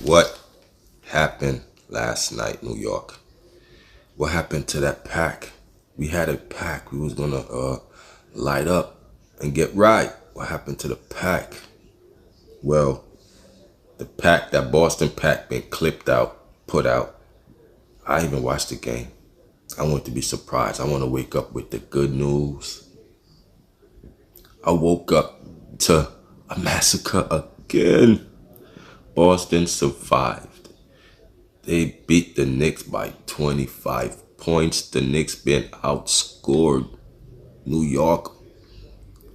What happened last night, New York? What happened to that pack? We had a pack. We was gonna light up and get right. What happened to the pack? Well, the pack, that Boston pack, been clipped out, put out. I even watched the game. I want to be surprised. I want to wake up with the good news. I woke up to a massacre again. Boston survived. They beat the Knicks by 25 points. The Knicks been outscored. New York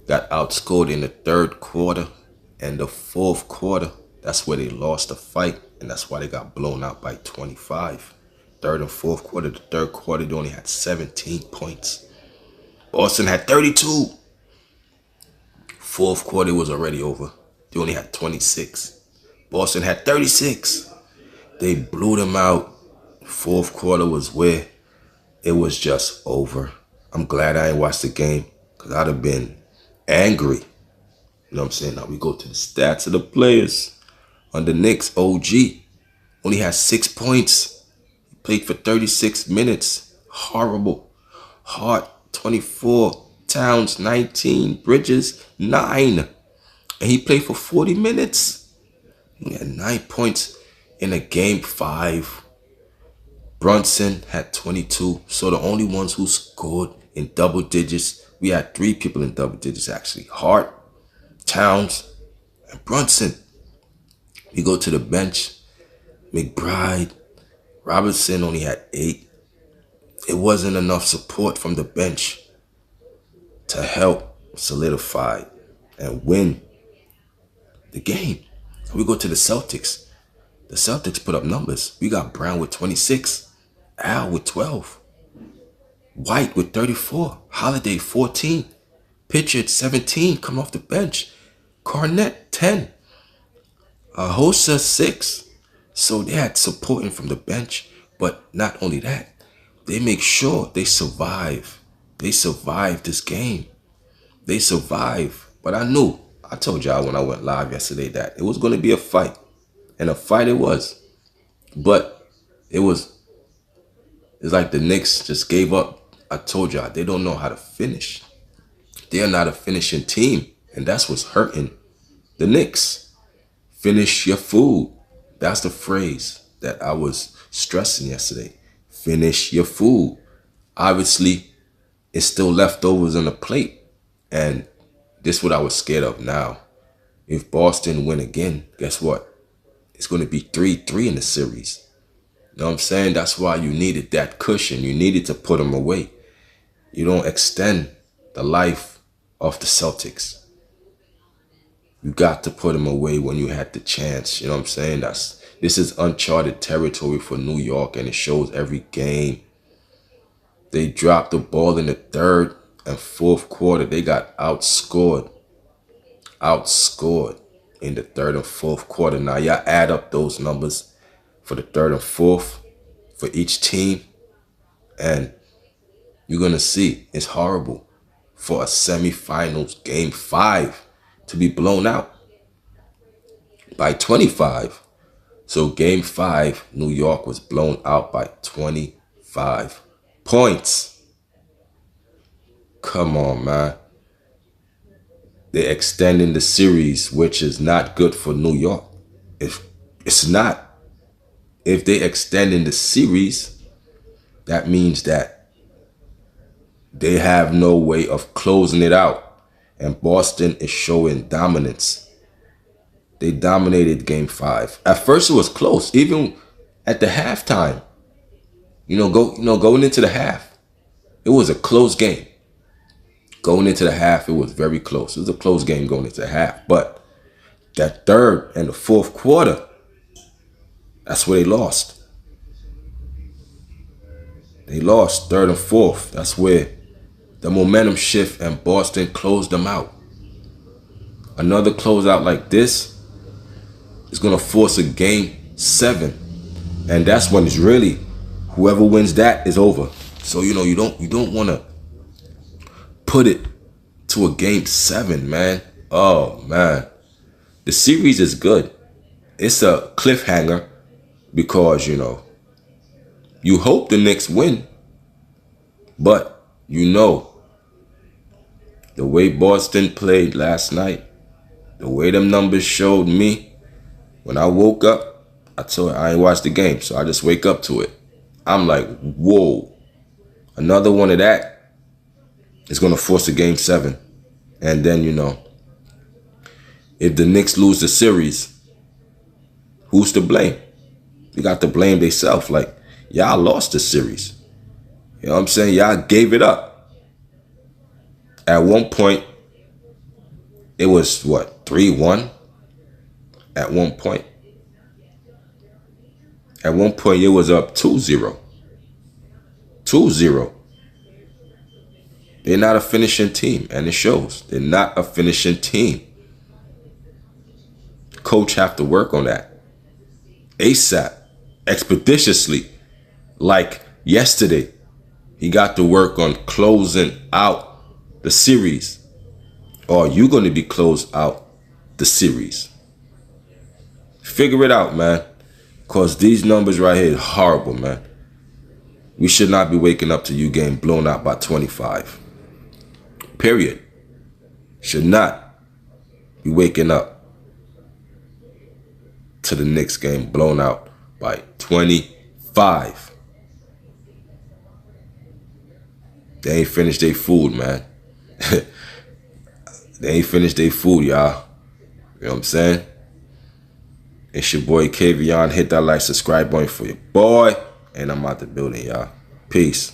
got outscored in the third quarter and the fourth quarter. That's where they lost the fight, and that's why they got blown out by 25. Third and fourth quarter. The third quarter, they only had 17 points. Boston had 32. Fourth quarter was already over. They only had 26. Boston had 36. They blew them out. Fourth quarter was where it was just over. I'm glad I ain't watched the game because I'd have been angry. You know what I'm saying? Now we go to the stats of the players. On the Knicks, OG only had 6 points. He played for 36 minutes. Horrible. Hart, 24. Towns, 19. Bridges, 9. And he played for 40 minutes. He had 9 points in a game 5. Brunson had 22. So the only ones who scored in double digits, we had 3 people in double digits actually. Hart, Towns, and Brunson. We go to the bench. McBride, Robinson only had 8. It wasn't enough support from the bench to help solidify and win the game. We go to the Celtics. The Celtics put up numbers. We got Brown with 26, Al with 12, White with 34, Holiday 14, Pitchard 17 come off the bench, Garnett 10, Hossa 6. So they had supporting from the bench, but not only that, they make sure they survive. They survive this game. They survive. But I told y'all when I went live yesterday that it was going to be a fight. And a fight it was. But it's like the Knicks just gave up. I told y'all, they don't know how to finish. They are not a finishing team. And that's what's hurting the Knicks. Finish your food. That's the phrase that I was stressing yesterday. Finish your food. Obviously, it's still leftovers on the plate. And this is what I was scared of now. If Boston win again, guess what? It's going to be 3-3 in the series. You know what I'm saying? That's why you needed that cushion. You needed to put them away. You don't extend the life of the Celtics. You got to put them away when you had the chance. You know what I'm saying? This is uncharted territory for New York, and it shows every game. They dropped the ball in the third and fourth quarter. They got outscored. Outscored in the third and fourth quarter. Now, y'all add up those numbers for the third and fourth for each team, and you're going to see it's horrible for a semifinals game 5 to be blown out by 25. So game 5, New York was blown out by 25 points. Come on, man. They're extending the series, which is not good for New York. It's not. If they extend in the series, that means that they have no way of closing it out. And Boston is showing dominance. They dominated game 5. At first it was close, even at the halftime. Going into the half, it was a close game. Going into the half, it was very close. It was a close game going into the half. But that third and the fourth quarter, that's where they lost. They lost third and fourth. That's where the momentum shift and Boston closed them out. Another closeout like this is going to force a game 7. And that's when it's really, whoever wins that is over. So, you don't want to put it to a game 7, man. Oh, man. The series is good. it's a cliffhanger because, you know, you hope the Knicks win, but you know, the way Boston played last night, the way them numbers showed me, when I woke up, I ain't watched the game, so I just wake up to it. I'm like, whoa, another one of that is going to force a game 7. And then, you know, if the Knicks lose the series, who's to blame? You got to blame themselves. Like, y'all lost the series. You know what I'm saying? Y'all gave it up. At one point, it was, what, 3-1? At one point. At one point, it was up 2-0. 2-0. They're not a finishing team, and it shows. They're not a finishing team. Coach have to work on that. ASAP. Expeditiously. Like yesterday. He got to work on closing out the series. Or you're going to be closed out the series. Figure it out, man. Because these numbers right here is horrible, man. We should not be waking up to you getting blown out by 25. Period. Should not be waking up to the Knicks game blown out by 25. They ain't finished their food, man. They ain't finished their food, y'all. You know what I'm saying? It's your boy Kavion. Hit that like, subscribe button for your boy. And I'm out the building, y'all. Peace.